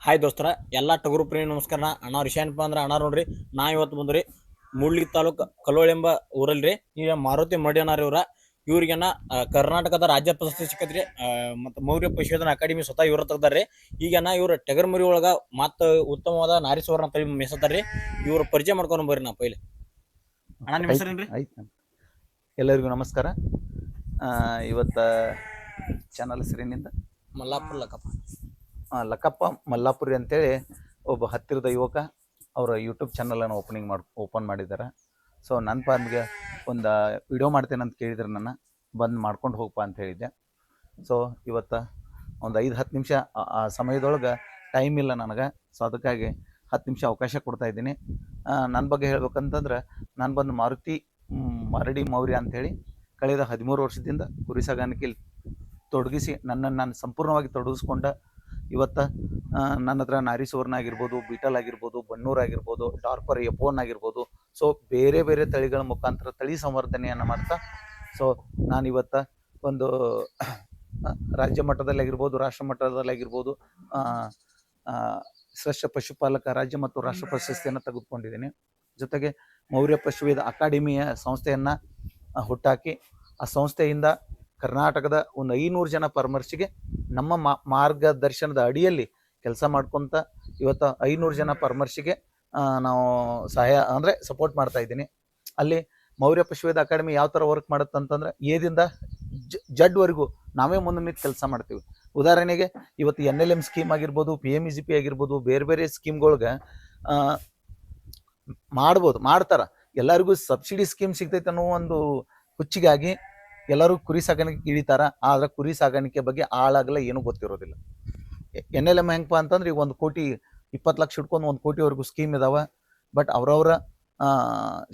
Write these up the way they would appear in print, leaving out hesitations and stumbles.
Hi ದೋಸ್ತರ ಎಲ್ಲ ಟಗರು ಪ್ರೇಮಿ ನಮಸ್ಕಾರ. ಅಣ್ಣವ್ರು ಏನಪ್ಪ ಅಂದ್ರೆ ಅಣ್ಣ ನೋಡ್ರಿ, ನಾ ಇವತ್ತು ಬಂದ್ರಿ ಮೂಡ್ಲಿಗಿ ತಾಲೂಕು ಕಲ್ಲೋಳಿ ಎಂಬ ಊರಲ್ರಿ. ಈಗ ಮಾರುತಿ ಮಡ್ಯನಾರ್ ಇವ್ರಿಗೇನ ಕರ್ನಾಟಕದ ರಾಜ್ಯ ಪ್ರಶಸ್ತಿ ಸಿಕ್ಕತ್ರಿ. ಮತ್ತು ಮೌರ್ಯ ಪಶುಧನ ಅಕಾಡೆಮಿ ಸ್ವತಃ ಇವ್ರ ತೆಗ್ದಾರ್ರಿ. ಈಗೇನ ಇವ್ರ ಟಗರ್ ಮರಿ ಒಳಗ ಮತ್ತ ಉತ್ತಮವಾದ ನಾರೀಶ್ವರನ ತಳಿ ಮೆಸತಾರ್ರಿ. ಇವ್ರ ಪರಿಚಯ ಮಾಡ್ಕೊಂಡು ಬರ್ರಿ. ನಾ ಪೈಲೆ ಅಣ್ಣ ನಿಮ್ಮ ಹೆಸರೇನ್ರಿ? ಎಲ್ಲರಿಗೂ ನಮಸ್ಕಾರ. ಇವತ್ತ ಚಾನಲ್ ಹೆಸರೇನಿಂದ ಮಲ್ಲಾಪುರ ಲಕ್ಕಪ್ಪ. ಲಕ್ಕಪ್ಪ ಮಲ್ಲಾಪುರಿ ಅಂತೇಳಿ ಒಬ್ಬ ಹತ್ತಿರದ ಯುವಕ ಅವರ ಯೂಟ್ಯೂಬ್ ಚಾನಲನ್ನು ಓಪನ್ ಮಾಡಿದ್ದಾರೆ. ಸೊ ನನ್ನ ಫಾರ್ಮ್ಗೆ ಒಂದು ವಿಡಿಯೋ ಮಾಡ್ತೇನೆ ಅಂತ ಕೇಳಿದ್ರೆ ನನ್ನ ಬಂದು ಮಾಡ್ಕೊಂಡು ಹೋಗಪ್ಪ ಅಂತ ಹೇಳಿದ್ದೆ. ಸೊ ಇವತ್ತು ಒಂದು 5-10 ನಿಮಿಷ ಆ ಸಮಯದೊಳಗೆ ಟೈಮ್ ಇಲ್ಲ ನನಗೆ. ಸೊ ಅದಕ್ಕಾಗಿ 10 ನಿಮಿಷ ಅವಕಾಶ ಕೊಡ್ತಾಯಿದ್ದೀನಿ. ನನ್ನ ಬಗ್ಗೆ ಹೇಳ್ಬೇಕಂತಂದ್ರೆ ನಾನು ಬಂದು ಮಾರುತಿ ಮರಡಿ ಮೌರ್ಯ ಅಂಥೇಳಿ ಕಳೆದ 13 ವರ್ಷದಿಂದ ಕುರಿ ಸಾಗಾಣಿಕೆಯಲ್ಲಿ ತೊಡಗಿಸಿ ನನ್ನನ್ನು ನಾನು ಸಂಪೂರ್ಣವಾಗಿ ತೊಡಗಿಸ್ಕೊಂಡ ಇವತ್ತು ನನ್ನ ಹತ್ರ ನಾರಿ ಸುವರ್ಣ ಆಗಿರ್ಬೋದು, ಬೀಟಲ್ ಆಗಿರ್ಬೋದು, ಬನ್ನೂರು ಆಗಿರ್ಬೋದು, ಡಾರ್ಪರ್ ಎಫೋನ್ ಆಗಿರ್ಬೋದು, ಸೊ ಬೇರೆ ಬೇರೆ ತಳಿಗಳ ಮುಖಾಂತರ ತಳಿ ಸಂವರ್ಧನೆಯನ್ನು ಮಾಡ್ತಾ ಸೊ ನಾನಿವತ್ತು ಒಂದು ರಾಜ್ಯ ಮಟ್ಟದಲ್ಲಾಗಿರ್ಬೋದು, ರಾಷ್ಟ್ರ ಮಟ್ಟದಲ್ಲಾಗಿರ್ಬೋದು ಶ್ರೇಷ್ಠ ಪಶುಪಾಲಕ ರಾಜ್ಯ ಮತ್ತು ರಾಷ್ಟ್ರ ಪ್ರಶಸ್ತಿಯನ್ನು ತೆಗೆದುಕೊಂಡಿದ್ದೀನಿ. ಜೊತೆಗೆ ಮೌರ್ಯ ಪಶುವೇದ ಅಕಾಡೆಮಿಯ ಸಂಸ್ಥೆಯನ್ನು ಹುಟ್ಟಾಕಿ ಆ ಸಂಸ್ಥೆಯಿಂದ ಕರ್ನಾಟಕದ ಒಂದು 500 ಜನ ಪರಾಮರ್ಶಿಗೆ ನಮ್ಮ ಮಾರ್ಗದರ್ಶನದ ಅಡಿಯಲ್ಲಿ ಕೆಲಸ ಮಾಡ್ಕೊತ ಇವತ್ತು 500 ಜನ ಪರಾಮರ್ಶಿಗೆ ನಾವು ಸಹಾಯ ಅಂದರೆ ಸಪೋರ್ಟ್ ಮಾಡ್ತಾ ಇದ್ದೀನಿ. ಅಲ್ಲಿ ಮೌರ್ಯ ಪಶುವೇದ ಅಕಾಡೆಮಿ ಯಾವ ಥರ ವರ್ಕ್ ಮಾಡುತ್ತಂತಂದ್ರೆ ಏದಿಂದ ಜಡ್ವರೆಗೂ ನಾವೇ ಮುಂದೆ ನಿಂತು ಕೆಲಸ ಮಾಡ್ತೀವಿ. ಉದಾಹರಣೆಗೆ ಇವತ್ತು NLM ಸ್ಕೀಮ್ ಆಗಿರ್ಬೋದು, PMEGP ಆಗಿರ್ಬೋದು, ಬೇರೆ ಬೇರೆ ಸ್ಕೀಮ್ಗಳ್ಗೆ ಮಾಡ್ತಾರೆ. ಎಲ್ಲರಿಗೂ ಸಬ್ಸಿಡಿ ಸ್ಕೀಮ್ ಸಿಗ್ತೈತೆ ಅನ್ನೋ ಒಂದು ಹುಚ್ಚಿಗಾಗಿ ಎಲ್ಲರೂ ಕುರಿ ಸಾಗಾಣಿಕೆ ಇಳಿತಾರ. ಆದ್ರೆ ಕುರಿ ಸಾಗಾಣಿಕೆ ಬಗ್ಗೆ ಆಳಾಗಲ್ಲ ಏನೂ ಗೊತ್ತಿರೋದಿಲ್ಲ. NLM ಹೆಂಗಪ್ಪ ಅಂತಂದ್ರೆ ಈಗ 1 ಕೋಟಿ 20 ಲಕ್ಷ ಇಟ್ಕೊಂಡು 1 ಕೋಟಿವರೆಗೂ ಸ್ಕೀಮ್ ಇದಾವೆ. ಬಟ್ ಅವರವರ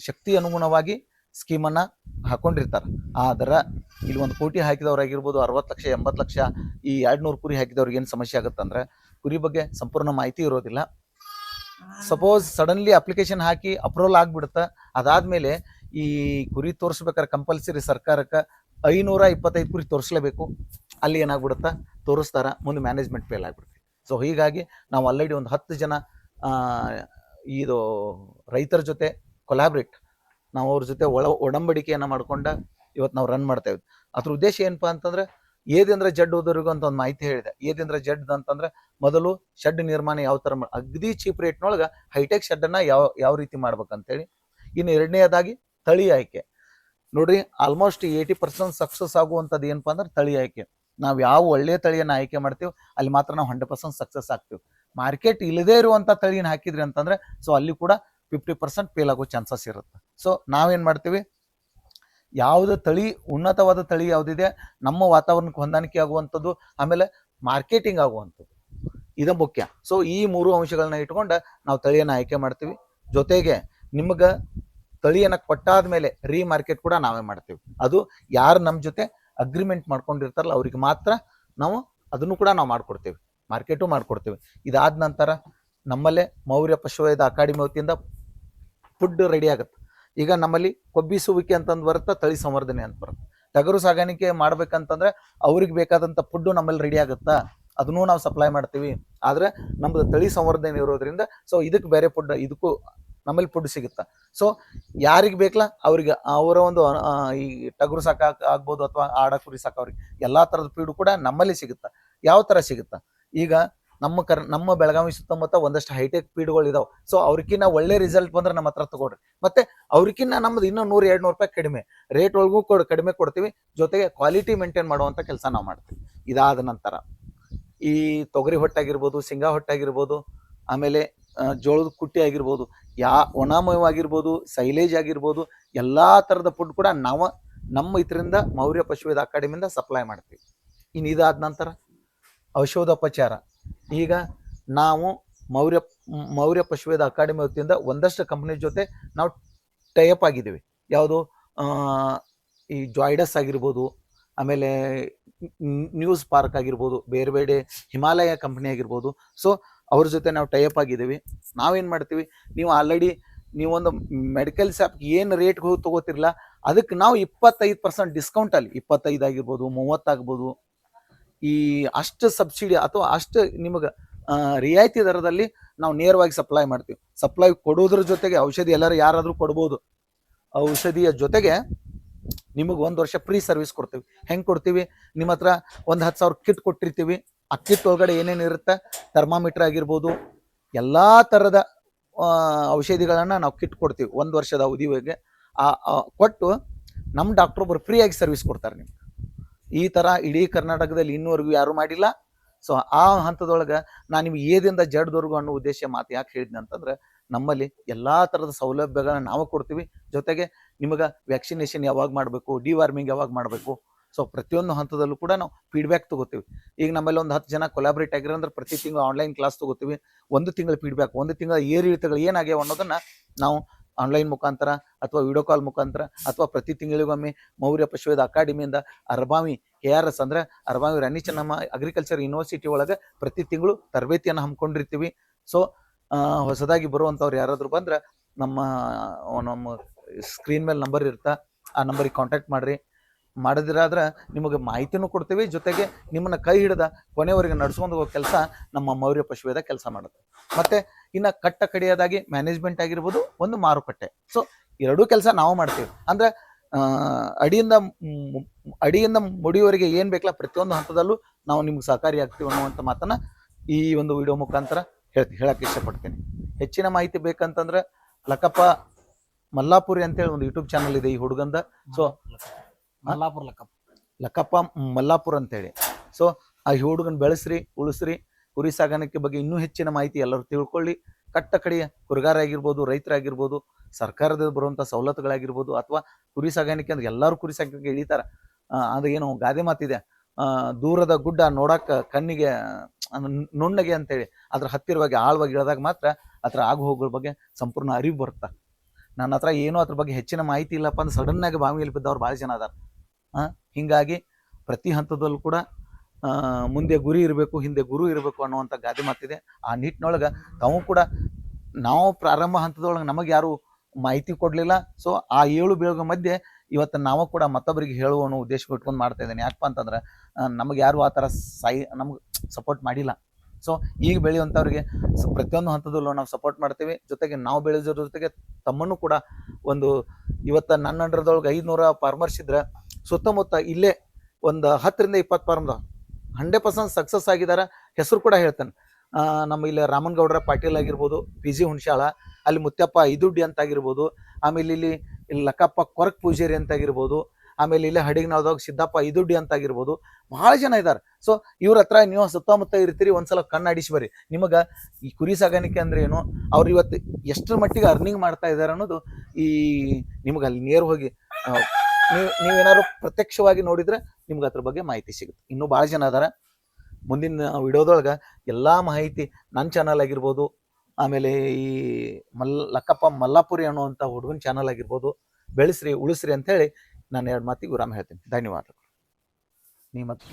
ಶಕ್ತಿ ಅನುಗುಣವಾಗಿ ಸ್ಕೀಮನ್ನು ಹಾಕೊಂಡಿರ್ತಾರೆ. ಆದ್ರೆ ಇಲ್ಲಿ 1 ಕೋಟಿ ಹಾಕಿದವ್ರಾಗಿರ್ಬೋದು, 60 ಲಕ್ಷ 80 ಲಕ್ಷ ಈ 200 ಕುರಿ ಹಾಕಿದವ್ರಿಗೆ ಏನು ಸಮಸ್ಯೆ ಆಗುತ್ತಂದ್ರೆ ಕುರಿ ಬಗ್ಗೆ ಸಂಪೂರ್ಣ ಮಾಹಿತಿ ಇರೋದಿಲ್ಲ. ಸಪೋಸ್ ಸಡನ್ಲಿ ಅಪ್ಲಿಕೇಶನ್ ಹಾಕಿ ಅಪ್ರೂವಲ್ ಆಗಿಬಿಡುತ್ತೆ. ಅದಾದಮೇಲೆ ಈ ಕುರಿ ತೋರಿಸ್ಬೇಕಾದ್ರೆ ಕಂಪಲ್ಸರಿ ಸರ್ಕಾರಕ್ಕೆ 525 ಕುರಿ ತೋರಿಸ್ಲೇಬೇಕು. ಅಲ್ಲಿ ಏನಾಗ್ಬಿಡುತ್ತೆ, ತೋರಿಸ್ತಾರ ಮುಂದೆ ಮ್ಯಾನೇಜ್ಮೆಂಟ್ ಫೇಲ್ ಆಗಿಬಿಡುತ್ತೆ. ಸೊ ಹೀಗಾಗಿ ನಾವು ಆಲ್ರೆಡಿ ಒಂದು 10 ಜನ ಇದು ರೈತರ ಜೊತೆ ಕೊಲಾಬ್ರೇಟ್ ನಾವು ಅವ್ರ ಜೊತೆ ಒಡಂಬಡಿಕೆಯನ್ನು ಮಾಡ್ಕೊಂಡು ಇವತ್ತು ನಾವು ರನ್ ಮಾಡ್ತೇವೆ. ಅದ್ರ ಉದ್ದೇಶ ಏನಪ್ಪ ಅಂತಂದ್ರೆ ಏದಿಂದ ಜಡ್ ಹೋದವ್ರಿಗೂ ಅಂತ ಒಂದು ಮಾಹಿತಿ ಹೇಳಿದೆ. ಏದಿಂದ ಜಡ್ ಅಂತಂದ್ರೆ ಮೊದಲು ಶೆಡ್ ನಿರ್ಮಾಣ ಯಾವ ಥರ ಅಗದಿ ಚೀಪ್ ರೇಟ್ನೊಳಗೆ ಹೈಟೆಕ್ ಶೆಡ್ಡನ್ನು ಯಾವ ರೀತಿ ಮಾಡ್ಬೇಕಂತೇಳಿ. ಇನ್ನು ಎರಡನೇದಾಗಿ ತಳಿ ಆಯ್ಕೆ ನೋಡ್ರಿ, ಆಲ್ಮೋಸ್ಟ್ 80% ಸಕ್ಸಸ್ ಆಗುವಂಥದ್ದು ಏನಪ್ಪ ಅಂದ್ರೆ ತಳಿ ಆಯ್ಕೆ. ನಾವು ಯಾವ ಒಳ್ಳೆಯ ತಳಿಯನ್ನು ಆಯ್ಕೆ ಮಾಡ್ತೀವಿ ಅಲ್ಲಿ ಮಾತ್ರ ನಾವು 100% ಸಕ್ಸಸ್ ಆಗ್ತೀವಿ. ಮಾರ್ಕೆಟ್ ಇಲ್ಲದೇ ಇರುವಂಥ ತಳಿನ ಹಾಕಿದ್ರಿ ಅಂತಂದ್ರೆ ಸೊ ಅಲ್ಲಿ ಕೂಡ 50% ಫೇಲ್ ಆಗೋ ಚಾನ್ಸಸ್ ಇರುತ್ತೆ. ಸೊ ನಾವೇನು ಮಾಡ್ತೀವಿ, ಯಾವುದೇ ತಳಿ ಉನ್ನತವಾದ ತಳಿ ಯಾವುದಿದೆ ನಮ್ಮ ವಾತಾವರಣಕ್ಕೆ ಹೊಂದಾಣಿಕೆ ಆಗುವಂಥದ್ದು, ಆಮೇಲೆ ಮಾರ್ಕೆಟಿಂಗ್ ಆಗುವಂಥದ್ದು ಇದು ಮುಖ್ಯ. ಸೊ ಈ 3 ಅಂಶಗಳನ್ನ ಇಟ್ಕೊಂಡು ನಾವು ತಳಿಯನ್ನು ಆಯ್ಕೆ ಮಾಡ್ತೀವಿ. ಜೊತೆಗೆ ನಿಮ್ಗೆ ತಳಿಯನ್ನು ಕೊಟ್ಟಾದ ಮೇಲೆ ರೀಮಾರ್ಕೆಟ್ ಕೂಡ ನಾವೇ ಮಾಡ್ತೀವಿ. ಅದು ಯಾರು ನಮ್ಮ ಜೊತೆ ಅಗ್ರಿಮೆಂಟ್ ಮಾಡ್ಕೊಂಡಿರ್ತಾರಲ್ಲ ಅವ್ರಿಗೆ ಮಾತ್ರ ನಾವು ಅದನ್ನು ಕೂಡ ನಾವು ಮಾಡ್ಕೊಡ್ತೀವಿ, ಮಾರ್ಕೆಟು ಮಾಡ್ಕೊಡ್ತೀವಿ. ಇದಾದ ನಂತರ ನಮ್ಮಲ್ಲೇ ಮೌರ್ಯ ಪಶುವೈದ್ಯ ಅಕಾಡೆಮಿ ವತಿಯಿಂದ ಫುಡ್ ರೆಡಿ ಆಗುತ್ತೆ. ಈಗ ನಮ್ಮಲ್ಲಿ ಕೊಬ್ಬಿಸುವಿಕೆ ಅಂತಂದು ಬರುತ್ತೆ, ತಳಿ ಸಂವರ್ಧನೆ ಅಂತ ಬರುತ್ತೆ. ಟಗರು ಸಾಗಾಣಿಕೆ ಮಾಡ್ಬೇಕಂತಂದ್ರೆ ಅವ್ರಿಗೆ ಬೇಕಾದಂಥ ಫುಡ್ಡು ನಮ್ಮಲ್ಲಿ ರೆಡಿ ಆಗುತ್ತಾ, ಅದನ್ನೂ ನಾವು ಸಪ್ಲೈ ಮಾಡ್ತೀವಿ. ಆದರೆ ನಮ್ಮದು ತಳಿ ಸಂವರ್ಧನೆ ಇರೋದ್ರಿಂದ ಸೊ ಇದಕ್ಕೆ ಬೇರೆ ಫುಡ್, ಇದಕ್ಕೂ ನಮ್ಮಲ್ಲಿ ಫುಡ್ ಸಿಗುತ್ತೆ. ಸೊ ಯಾರಿಗೆ ಬೇಕಲ್ಲ ಅವ್ರಿಗೆ ಅವರ ಒಂದು ಈ ಟಗರು ಸಾಕ ಆಗ್ಬೋದು ಅಥವಾ ಆಡ ಕುರಿ ಸಾಕೋರಿಗೆ ಎಲ್ಲ ಥರದ ಫೀಡು ಕೂಡ ನಮ್ಮಲ್ಲಿ ಸಿಗುತ್ತೆ. ಯಾವ ಥರ ಸಿಗುತ್ತೆ, ಈಗ ನಮ್ಮ ಬೆಳಗಾವಿ ಸುತ್ತಮುತ್ತ ಒಂದಷ್ಟು ಹೈಟೆಕ್ ಫೀಡ್ಗಳು ಇದಾವೆ. ಸೊ ಅವ್ರಿಗಿನ್ನ ಒಳ್ಳೆ ರಿಸಲ್ಟ್ ಬಂದ್ರೆ ನಮ್ಮ ಹತ್ರ ತಗೊಳ್ರಿ. ಮತ್ತೆ ಅವ್ರಿಗಿನ್ನ ನಮ್ದು ಇನ್ನೂ 100-200 ರೂಪಾಯಿ ಕಡಿಮೆ ರೇಟ್ ಒಳಗೂ ಕಡಿಮೆ ಕೊಡ್ತೀವಿ. ಜೊತೆಗೆ ಕ್ವಾಲಿಟಿ ಮೇಂಟೈನ್ ಮಾಡುವಂಥ ಕೆಲಸ ನಾವು ಮಾಡ್ತೀವಿ. ಇದಾದ ನಂತರ ಈ ತೊಗರಿ ಹೊಟ್ಟಾಗಿರ್ಬೋದು, ಶೇಂಗಾ ಹೊಟ್ಟಾಗಿರ್ಬೋದು, ಆಮೇಲೆ ಜೋಳದ ಕುಟ್ಟಿ ಆಗಿರ್ಬೋದು, ಒಣಮೇವು ಆಗಿರ್ಬೋದು, ಸೈಲೇಜ್ ಆಗಿರ್ಬೋದು, ಎಲ್ಲ ಥರದ ಫುಡ್ ಕೂಡ ನಾವು ನಮ್ಮ ಇದರಿಂದ ಮೌರ್ಯ ಪಶುವೈದ್ಯ ಅಕಾಡೆಮಿಯಿಂದ ಸಪ್ಲೈ ಮಾಡ್ತೀವಿ. ಇನ್ನು ಇದಾದ ನಂತರ ಔಷಧೋಪಚಾರ. ಈಗ ನಾವು ಮೌರ್ಯ ಪಶುವೈದ್ಯ ಅಕಾಡೆಮಿ ವತಿಯಿಂದ ಒಂದಷ್ಟು ಕಂಪ್ನಿ ಜೊತೆ ನಾವು ಟೈಅಪ್ ಆಗಿದ್ದೀವಿ. ಯಾವುದು ಈ ಜಾಯ್ಡಸ್ ಆಗಿರ್ಬೋದು, ಆಮೇಲೆ ನ್ಯೂಸ್ ಪಾರ್ಕ್ ಆಗಿರ್ಬೋದು, ಬೇರೆ ಬೇರೆ ಹಿಮಾಲಯ ಕಂಪ್ನಿ ಆಗಿರ್ಬೋದು. ಸೊ ಅವ್ರ ಜೊತೆ ನಾವು ಟೈಅಪ್ ಆಗಿದ್ದೀವಿ. ನಾವೇನು ಮಾಡ್ತೀವಿ, ನೀವು ಆಲ್ರೆಡಿ ನೀವೊಂದು ಮೆಡಿಕಲ್ ಶಾಪ್ಗೆ ಏನು ರೇಟ್ಗೆ ಹೋಗಿ ತೊಗೋತಿರಲ್ಲ ಅದಕ್ಕೆ ನಾವು 25% ಡಿಸ್ಕೌಂಟಲ್ಲಿ 25 ಆಗಿರ್ಬೋದು, 30 ಆಗ್ಬೋದು, ಈ ಅಷ್ಟು ಸಬ್ಸಿಡಿ ಅಥವಾ ಅಷ್ಟು ನಿಮಗೆ ರಿಯಾಯಿತಿ ದರದಲ್ಲಿ ನಾವು ನೇರವಾಗಿ ಸಪ್ಲೈ ಮಾಡ್ತೀವಿ. ಸಪ್ಲೈ ಕೊಡೋದ್ರ ಜೊತೆಗೆ ಔಷಧಿ ಎಲ್ಲರೂ ಯಾರಾದರೂ ಕೊಡ್ಬೋದು. ಔಷಧಿಯ ಜೊತೆಗೆ ನಿಮಗೆ 1 ವರ್ಷ ಫ್ರೀ ಸರ್ವಿಸ್ ಕೊಡ್ತೀವಿ. ಹೆಂಗೆ ಕೊಡ್ತೀವಿ? ನಿಮ್ಮ ಹತ್ರ ಒಂದು 10,000 ಕಿಟ್ ಕೊಟ್ಟಿರ್ತೀವಿ. ಆ ಕಿಟ್ ಒಳಗಡೆ ಏನೇನು ಇರುತ್ತೆ, ಥರ್ಮಾಮೀಟ್ರ್ ಆಗಿರ್ಬೋದು, ಎಲ್ಲ ಥರದ ಔಷಧಿಗಳನ್ನು ನಾವು ಕಿಟ್ ಕೊಡ್ತೀವಿ 1 ವರ್ಷದ ಅವಧಿಗೆ. ಕೊಟ್ಟು ನಮ್ಮ ಡಾಕ್ಟ್ರ್ ಒಬ್ಬರು ಫ್ರೀಯಾಗಿ ಸರ್ವಿಸ್ ಕೊಡ್ತಾರೆ ನಿಮ್ಗೆ. ಈ ಥರ ಇಡೀ ಕರ್ನಾಟಕದಲ್ಲಿ ಇನ್ನೂವರೆಗೂ ಯಾರೂ ಮಾಡಿಲ್ಲ. ಸೊ ಆ ಹಂತದೊಳಗೆ ನಾನು ನಿಮ್ಗೆ ಏದಿಂದ ಜಡ್ದವರೆಗೂ ಅನ್ನೋ ಉದ್ದೇಶ ಮಾತು ಯಾಕೆ ಹೇಳಿದ್ನಿ ಅಂತಂದ್ರೆ, ನಮ್ಮಲ್ಲಿ ಎಲ್ಲ ಥರದ ಸೌಲಭ್ಯಗಳನ್ನ ನಾವು ಕೊಡ್ತೀವಿ. ಜೊತೆಗೆ ನಿಮಗೆ ವ್ಯಾಕ್ಸಿನೇಷನ್ ಯಾವಾಗ ಮಾಡಬೇಕು, ಡಿವಾರ್ಮಿಂಗ್ ಯಾವಾಗ ಮಾಡಬೇಕು, ಸೊ ಪ್ರತಿಯೊಂದು ಹಂತದಲ್ಲೂ ಕೂಡ ನಾವು ಫೀಡ್ಬ್ಯಾಕ್ ತೊಗೋತೀವಿ. ಈಗ ನಮ್ಮಲ್ಲಿ ಒಂದು 10 ಜನ ಕೊಲಾಬ್ರೇಟ್ ಆಗಿರೋಂದ್ರೆ ಪ್ರತಿ ತಿಂಗಳು ಆನ್ಲೈನ್ ಕ್ಲಾಸ್ ತೊಗೋತೀವಿ. 1 ತಿಂಗಳ ಫೀಡ್ಬ್ಯಾಕ್, 1 ತಿಂಗಳ ಏರಿಳಿತಗಳು ಏನಾಗ್ಯಾವ ಅನ್ನೋದನ್ನು ನಾವು ಆನ್ಲೈನ್ ಮುಖಾಂತರ ಅಥವಾ ವಿಡಿಯೋ ಕಾಲ್ ಮುಖಾಂತರ ಅಥವಾ ಪ್ರತಿ ತಿಂಗಳಿಗೊಮ್ಮೆ ಮೌರ್ಯ ಪಶುವೈದ್ಯ ಅಕಾಡೆಮಿಯಿಂದ ಅರಬಾವಿ KRS ಅಂದರೆ ಅರಬಾವಿ ರಾಣಿ ಚೆನ್ನಮ್ಮ ಅಗ್ರಿಕಲ್ಚರ್ ಯೂನಿವರ್ಸಿಟಿ ಒಳಗೆ ಪ್ರತಿ ತಿಂಗಳು ತರಬೇತಿಯನ್ನು ಹಮ್ಮಿಕೊಂಡಿರ್ತೀವಿ. ಸೊ ಹೊಸದಾಗಿ ಬರುವಂಥವ್ರು ಯಾರಾದರೂ ಬಂದ್ರೆ ನಮ್ಮ ಸ್ಕ್ರೀನ್ ಮೇಲೆ ನಂಬರ್ ಇರ್ತಾ, ಆ ನಂಬರಿಗೆ ಕಾಂಟ್ಯಾಕ್ಟ್ ಮಾಡಿರಿ. ಮಾಡಿದ್ರಾದ್ರೆ ನಿಮಗೆ ಮಾಹಿತಿನೂ ಕೊಡ್ತೀವಿ. ಜೊತೆಗೆ ನಿಮ್ಮನ್ನು ಕೈ ಹಿಡಿದ ಕೊನೆಯವರೆಗೆ ನಡ್ಸ್ಕೊಂಡು ಹೋಗೋ ಕೆಲಸ ನಮ್ಮ ಮೌರ್ಯ ಪಶುವೈದ್ಯ ಕೆಲಸ ಮಾಡುತ್ತೆ. ಮತ್ತು ಇನ್ನು ಕಟ್ಟ ಕಡೆಯದಾಗಿ ಮ್ಯಾನೇಜ್ಮೆಂಟ್ ಆಗಿರ್ಬೋದು, ಒಂದು ಮಾರುಕಟ್ಟೆ. ಸೊ ಎರಡೂ ಕೆಲಸ ನಾವು ಮಾಡ್ತೀವಿ. ಅಂದರೆ ಅಡಿಯಿಂದ ಮುಡಿಯವರೆಗೆ ಏನು ಬೇಕಲ್ಲ ಪ್ರತಿಯೊಂದು ಹಂತದಲ್ಲೂ ನಾವು ನಿಮ್ಗೆ ಸಹಕಾರಿ ಆಗ್ತೀವಿ ಅನ್ನುವಂಥ ಮಾತನ್ನು ಈ ಒಂದು ವಿಡಿಯೋ ಮುಖಾಂತರ ಹೇಳಕ್ಕೆ ಇಷ್ಟಪಡ್ತೀನಿ. ಹೆಚ್ಚಿನ ಮಾಹಿತಿ ಬೇಕಂತಂದ್ರೆ ಲಕ್ಕಪ್ಪ ಮಲ್ಲಾಪುರಿ ಅಂತೇಳಿ ಒಂದು ಯೂಟ್ಯೂಬ್ ಚಾನಲ್ ಇದೆ ಈ ಹುಡುಗಂದ. ಸೊ ಲಕ್ಕಪ್ಪ ಮಲ್ಲಾಪುರ ಅಂತೇಳಿ. ಸೊ ಆ ಹುಡುಗನ ಬೆಳೆಸ್ರಿ, ಉಳಿಸ್ರಿ. ಕುರಿ ಸಾಗಾಣಿಕೆ ಬಗ್ಗೆ ಇನ್ನೂ ಹೆಚ್ಚಿನ ಮಾಹಿತಿ ಎಲ್ಲರೂ ತಿಳ್ಕೊಳ್ಳಿ. ಕಟ್ಟ ಕಡೆಯ ಕುರಿಗಾರ ಆಗಿರ್ಬೋದು, ರೈತರಾಗಿರ್ಬೋದು, ಸರ್ಕಾರದಿಂದ ಬರುವಂಥ ಸವಲತ್ತುಗಳಾಗಿರ್ಬೋದು, ಅಥವಾ ಕುರಿ ಸಾಗಾಣಿಕೆ ಅಂದ್ರೆ ಎಲ್ಲರೂ ಕುರಿ ಸಾಗಾಣಿಕೆ ಇಳಿತಾರೆ. ಅದು ಏನು ಗಾದೆ ಮಾತಿದೆ, ದೂರದ ಗುಡ್ಡ ನೋಡಕ್ಕೆ ಕಣ್ಣಿಗೆ ನುಣ್ಣಗೆ ಅಂತೇಳಿ, ಅದ್ರ ಹತ್ತಿರವಾಗಿ ಆಳವಾಗಿ ಇಳಿದಾಗ ಮಾತ್ರ ಅದ್ರ ಆಗು ಹೋಗೋದ್ರ ಬಗ್ಗೆ ಸಂಪೂರ್ಣ ಅರಿವು ಬರುತ್ತೆ. ನನ್ನ ಹತ್ರ ಏನೋ ಅದ್ರ ಬಗ್ಗೆ ಹೆಚ್ಚಿನ ಮಾಹಿತಿ ಇಲ್ಲಪ್ಪ ಅಂದ್ರೆ ಸಡನ್ನಾಗಿ ಬಾವಿಯಲ್ಲಿ ಬಿದ್ದವ್ರು ಭಾಳ ಜನ ಅದಾರ. ಹೀಗಾಗಿ ಪ್ರತಿ ಹಂತದಲ್ಲೂ ಕೂಡ ಮುಂದೆ ಗುರಿ ಇರಬೇಕು, ಹಿಂದೆ ಗುರು ಇರಬೇಕು ಅನ್ನುವಂಥ ಗಾದೆ ಮಾತಿದೆ. ಆ ನಿಟ್ಟಿನೊಳಗೆ ತಾವು ಕೂಡ ನಾವು ಪ್ರಾರಂಭ ಹಂತದೊಳಗೆ ನಮಗೆ ಯಾರು ಮಾಹಿತಿ ಕೊಡಲಿಲ್ಲ. ಸೊ ಆ 7 ಬೀಳುವ ಮಧ್ಯೆ ಇವತ್ತು ನಾವು ಕೂಡ ಮತ್ತೊಬ್ಬರಿಗೆ ಹೇಳುವ ಅನ್ನೋ ಉದ್ದೇಶ ಇಟ್ಕೊಂಡು ಮಾಡ್ತಾ ಇದ್ದೇನೆ. ಯಾಕಪ್ಪ ಅಂತಂದ್ರೆ ನಮಗೆ ಯಾರು ಆ ಥರ ನಮ್ಗೆ ಸಪೋರ್ಟ್ ಮಾಡಿಲ್ಲ. ಸೊ ಈಗ ಬೆಳೆಯುವಂಥವ್ರಿಗೆ ಪ್ರತಿಯೊಂದು ಹಂತದಲ್ಲೂ ನಾವು ಸಪೋರ್ಟ್ ಮಾಡ್ತೀವಿ. ಜೊತೆಗೆ ನಾವು ಬೆಳೆಯೋದ್ರ ಜೊತೆಗೆ ತಮ್ಮನ್ನು ಕೂಡ ಇವತ್ತು ನನ್ನ ಅಂಡರ್ದೊಳಗೆ 500 ಫಾರ್ಮರ್ಸ್ ಇದ್ರೆ ಸುತ್ತಮುತ್ತ ಇಲ್ಲೇ ಒಂದು 10ರಿಂದ 20 ಫಾರ್ಮ್ದ 100% ಸಕ್ಸಸ್ ಆಗಿದ್ದಾರೆ. ಹೆಸರು ಕೂಡ ಹೇಳ್ತಾನೆ. ನಮ್ಮ ಇಲ್ಲಿ ರಾಮನಗೌಡರ ಪಾಟೀಲ್ ಆಗಿರ್ಬೋದು, PG ಹುಣಸಾಳ, ಅಲ್ಲಿ ಮುತ್ತಪ್ಪ ಐದುಡ್ಡಿ ಅಂತ ಆಗಿರ್ಬೋದು, ಆಮೇಲೆ ಇಲ್ಲಿ ಲಕ್ಕಪ್ಪ ಕೊರಕ್ ಪೂಜಾರಿ ಅಂತ ಆಗಿರ್ಬೋದು, ಆಮೇಲೆ ಇಲ್ಲೇ ಹಡಿಗನಾಳದಾಗ ಸಿದ್ದಪ್ಪ ಐದುಡ್ಡಿ ಅಂತ ಆಗಿರ್ಬೋದು, ಭಾಳ ಜನ ಇದ್ದಾರೆ. ಸೊ ಇವ್ರ ಹತ್ರ ನೀವು ಸುತ್ತಮುತ್ತ ಇರ್ತೀರಿ, ಒಂದ್ಸಲ ಕಣ್ಣಾಡಿಸಿ ಬರ್ರಿ. ನಿಮಗೆ ಈ ಕುರಿ ಸಾಗಾಣಿಕೆ ಅಂದ್ರೆ ಏನು, ಅವ್ರು ಇವತ್ತು ಎಷ್ಟರ ಮಟ್ಟಿಗೆ ಅರ್ನಿಂಗ್ ಮಾಡ್ತಾ ಇದ್ದಾರೆ ಅನ್ನೋದು ಈ ನಿಮ್ಗೆ ಅಲ್ಲಿ ನೇರ ಹೋಗಿ ನೀವೇನಾದ್ರು ಪ್ರತ್ಯಕ್ಷವಾಗಿ ನೋಡಿದ್ರೆ ನಿಮ್ಗೆ ಅದ್ರ ಬಗ್ಗೆ ಮಾಹಿತಿ ಸಿಗುತ್ತೆ. ಇನ್ನೂ ಭಾಳ ಜನ ಅದಾರ. ಮುಂದಿನ ವಿಡಿಯೋದೊಳಗೆ ಎಲ್ಲ ಮಾಹಿತಿ ನನ್ನ ಚಾನಲ್ ಆಗಿರ್ಬೋದು, ಆಮೇಲೆ ಈ ಲಕ್ಕಪ್ಪ ಮಲ್ಲಾಪುರಿ ಅನ್ನುವಂಥ ಹುಡುಗನ ಚಾನಲ್ ಆಗಿರ್ಬೋದು, ಬೆಳೆಸ್ರಿ, ಉಳಿಸ್ರಿ ಅಂಥೇಳಿ ನಾನು 2 ಮಾತಿಗೆ ವಿರಾಮ ಹೇಳ್ತೀನಿ. ಧನ್ಯವಾದಗಳು. ನೀ ಮತ್ತು